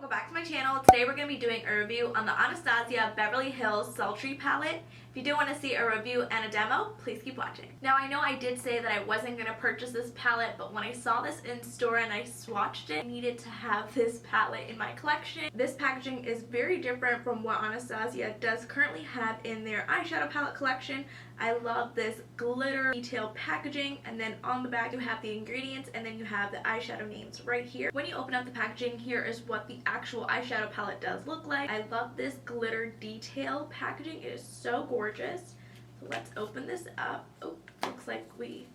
welcome back to my channel. Today we're going to be doing a review on the Anastasia Beverly Hills Sultry palette. If you do want to see a review and a demo, please keep watching. Now I know I did say that I wasn't going to purchase this palette, but when I saw this in store and I swatched it, I needed to have this palette in my collection. This packaging is very different from what Anastasia does currently have in their eyeshadow palette collection. I love this glitter detail packaging, and then on the back you have the ingredients and then you have the eyeshadow names right here. When you open up the packaging, here is what the actual eyeshadow palette does look like. I love this glitter detail packaging. It is so gorgeous. So let's open this up. Oh, looks like it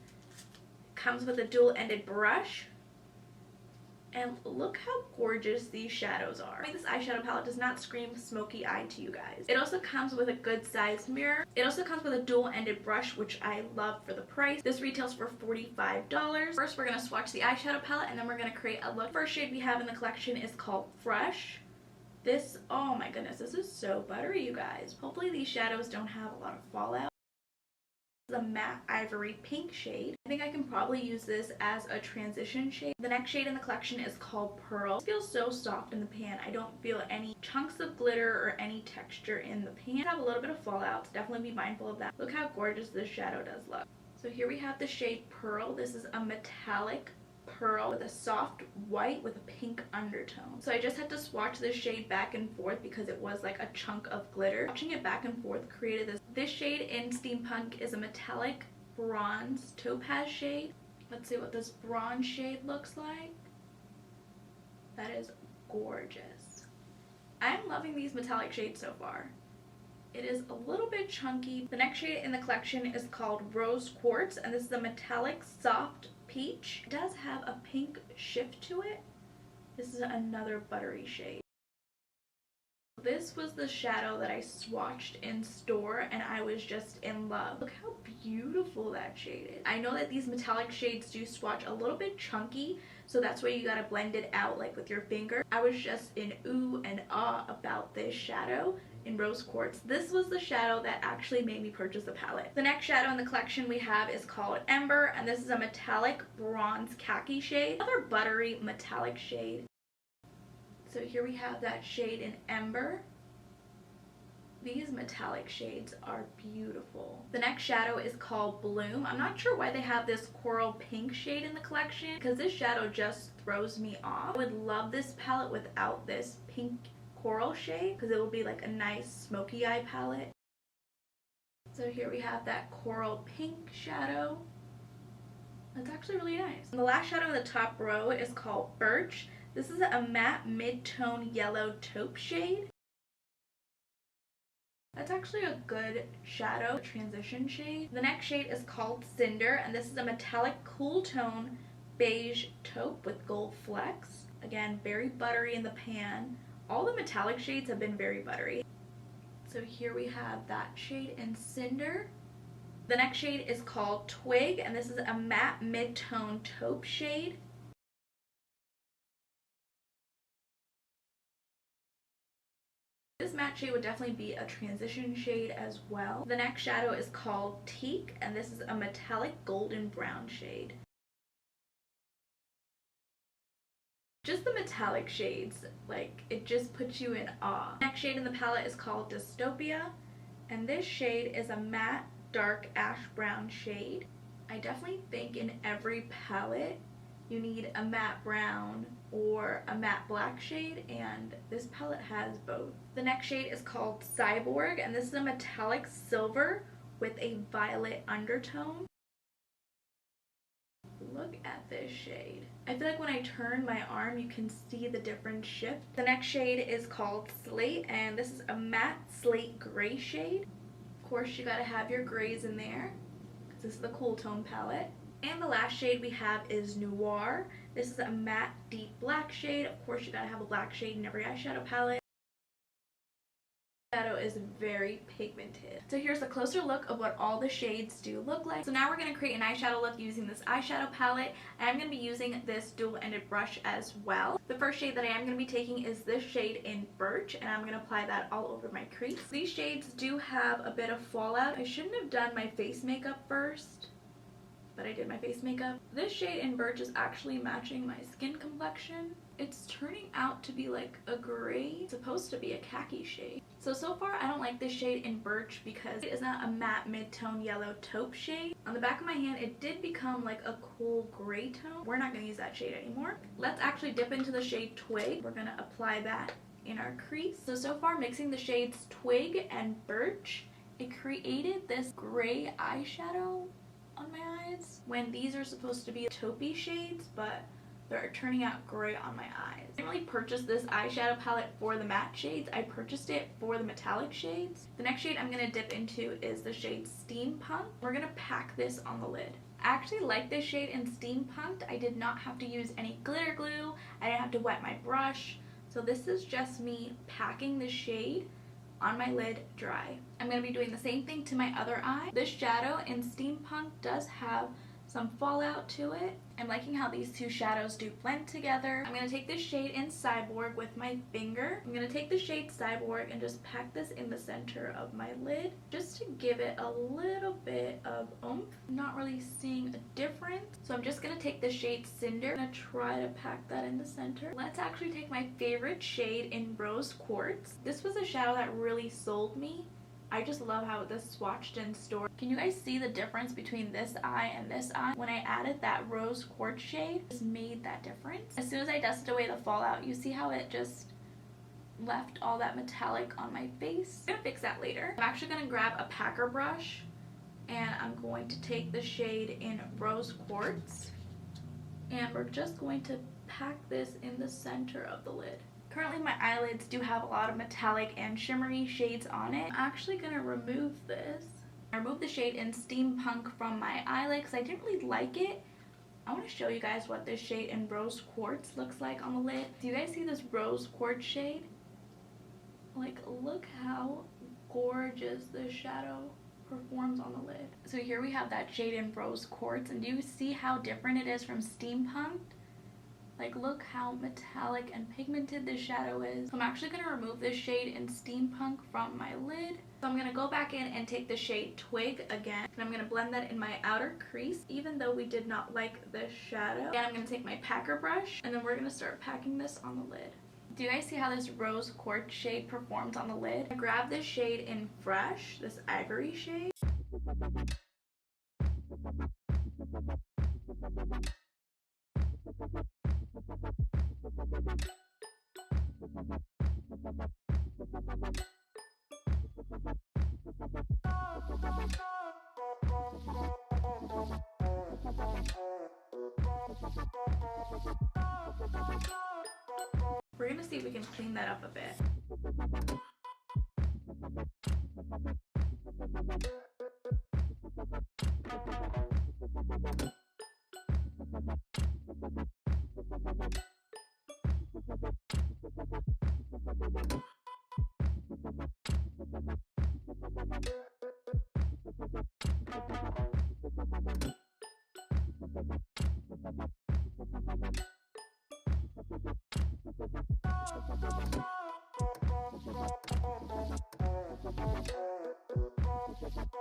comes with a dual-ended brush. And look how gorgeous these shadows are. This eyeshadow palette does not scream smoky eye to you guys. It also comes with a good sized mirror. It also comes with a dual-ended brush, which I love for the price. This retails for $45. First, we're going to swatch the eyeshadow palette and then we're going to create a look. First shade we have in the collection is called Fresh. This, oh my goodness, this is so buttery, you guys. Hopefully these shadows don't have a lot of fallout. The matte ivory pink shade. I think I can probably use this as a transition shade. The next shade in the collection is called Pearl. It feels so soft in the pan. I don't feel any chunks of glitter or any texture in the pan. I have a little bit of fallout, so definitely be mindful of that. Look how gorgeous this shadow does look. So here we have the shade Pearl. This is a metallic pearl with a soft white with a pink undertone. So I just had to swatch this shade back and forth because it was like a chunk of glitter. Swatching it back and forth created this. This shade in Steampunk is a metallic bronze topaz shade. Let's see what this bronze shade looks like. That is gorgeous. I'm loving these metallic shades so far. It is a little bit chunky. The next shade in the collection is called Rose Quartz, and this is a metallic soft peach. It does have a pink shift to it. This is another buttery shade. This was the shadow that I swatched in store and I was just in love. Look how beautiful that shade is. I know that these metallic shades do swatch a little bit chunky, so that's why you gotta blend it out like with your finger. I was just in ooh and ah about this shadow in Rose Quartz. This was the shadow that actually made me purchase the palette. The next shadow in the collection we have is called Ember, and this is a metallic bronze khaki shade. Another buttery metallic shade. So here we have that shade in Ember. These metallic shades are beautiful. The next shadow is called Bloom. I'm not sure why they have this coral pink shade in the collection because this shadow just throws me off. I would love this palette without this pink coral shade because it will be like a nice smoky eye palette. So here we have that coral pink shadow. That's actually really nice. And the last shadow in the top row is called Birch. This is a matte mid-tone yellow-taupe shade. That's actually a good shadow transition shade. The next shade is called Cinder, and this is a metallic cool tone beige taupe with gold flecks. Again, very buttery in the pan. All the metallic shades have been very buttery. So here we have that shade in Cinder. The next shade is called Twig, and this is a matte mid-tone taupe shade. This matte shade would definitely be a transition shade as well. The next shadow is called Teak, and this is a metallic golden brown shade. Just the metallic shades, like, it just puts you in awe. The next shade in the palette is called Dystopian, and this shade is a matte dark ash brown shade. I definitely think in every palette you need a matte brown or a matte black shade, and this palette has both. The next shade is called Cyborg, and this is a metallic silver with a violet undertone. Look at this shade. I feel like when I turn my arm you can see the different shift. The next shade is called Slate, and this is a matte slate gray shade. Of course you gotta have your grays in there because this is the cool tone palette. And the last shade we have is Noir. This is a matte deep black shade. Of course you gotta have a black shade in every eyeshadow palette. The shadow is very pigmented. So here's a closer look of what all the shades do look like. So now we're going to create an eyeshadow look using this eyeshadow palette. I'm going to be using this dual-ended brush as well. The first shade that I am going to be taking is this shade in Birch, and I'm going to apply that all over my crease. These shades do have a bit of fallout. I shouldn't have done my face makeup first, that I did my face makeup. This shade in Birch is actually matching my skin complexion. It's turning out to be like a gray. It's supposed to be a khaki shade. So far I don't like this shade in Birch because it is not a matte mid-tone yellow taupe shade. On the back of my hand it did become like a cool gray tone. We're not going to use that shade anymore. Let's actually dip into the shade Twig. We're going to apply that in our crease. So far mixing the shades Twig and Birch, it created this gray eyeshadow on my eyes when these are supposed to be taupey shades, but they're turning out gray on my eyes. I didn't really purchase this eyeshadow palette for the matte shades. I purchased it for the metallic shades. The next shade I'm going to dip into is the shade Steampunk. We're going to pack this on the lid. I actually like this shade in Steampunk. I did not have to use any glitter glue. I didn't have to wet my brush. So this is just me packing the shade on my lid dry. I'm going to be doing the same thing to my other eye. This shadow in Steampunk does have some fallout to it. I'm liking how these two shadows do blend together. I'm going to take this shade in Cyborg with my finger. I'm going to take the shade Cyborg and just pack this in the center of my lid just to give it a little bit of oomph. I'm not really seeing a difference. So I'm just going to take the shade Cinder. I'm going to try to pack that in the center. Let's actually take my favorite shade in Rose Quartz. This was a shadow that really sold me. I just love how this swatched in store. Can you guys see the difference between this eye and this eye? When I added that Rose Quartz shade, it just made that difference. As soon as I dusted away the fallout, you see how it just left all that metallic on my face? I'm gonna fix that later. I'm actually gonna grab a packer brush and I'm going to take the shade in Rose Quartz and we're just going to pack this in the center of the lid. Currently my eyelids do have a lot of metallic and shimmery shades on it. I'm actually going to remove this. I removed the shade in Steampunk from my eyelid because I didn't really like it. I want to show you guys what this shade in Rose Quartz looks like on the lid. Do you guys see this Rose Quartz shade? Like, look how gorgeous this shadow performs on the lid. So here we have that shade in Rose Quartz, and do you see how different it is from Steampunk? Like, look how metallic and pigmented this shadow is. So I'm actually going to remove this shade in Steampunk from my lid. So I'm going to go back in and take the shade Twig again. And I'm going to blend that in my outer crease, even though we did not like this shadow. And I'm going to take my packer brush, and then we're going to start packing this on the lid. Do you guys see how this Rose Quartz shade performs on the lid? I grab this shade in Fresh, this ivory shade. We're gonna see if we can clean that up a bit.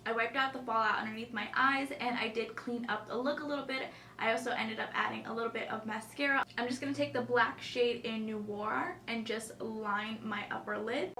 I wiped out the fallout underneath my eyes and I did clean up the look a little bit. I also ended up adding a little bit of mascara. I'm just going to take the black shade in Noir and just line my upper lid.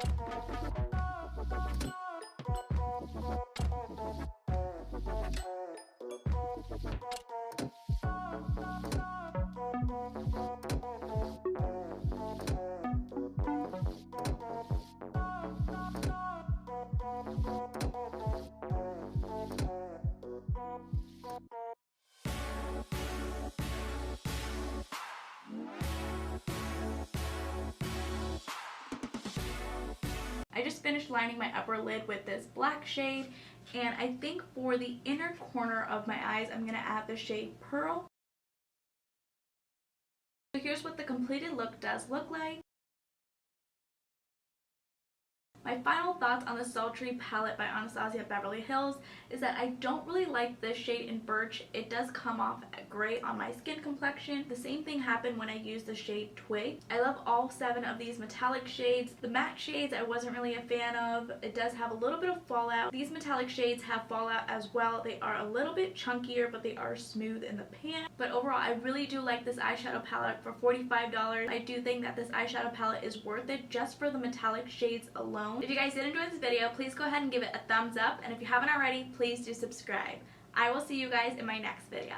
I just finished lining my upper lid with this black shade, and I think for the inner corner of my eyes I'm going to add the shade Pearl. So here's what the completed look does look like. My final thoughts on the Sultry palette by Anastasia Beverly Hills is that I don't really like this shade in Birch. It does come off gray on my skin complexion. The same thing happened when I used the shade Twig. I love all 7 of these metallic shades. The matte shades I wasn't really a fan of. It does have a little bit of fallout. These metallic shades have fallout as well. They are a little bit chunkier, but they are smooth in the pan. But overall, I really do like this eyeshadow palette for $45. I do think that this eyeshadow palette is worth it just for the metallic shades alone. If you guys did enjoy this video, please go ahead and give it a thumbs up, and if you haven't already, please do subscribe. I will see you guys in my next video.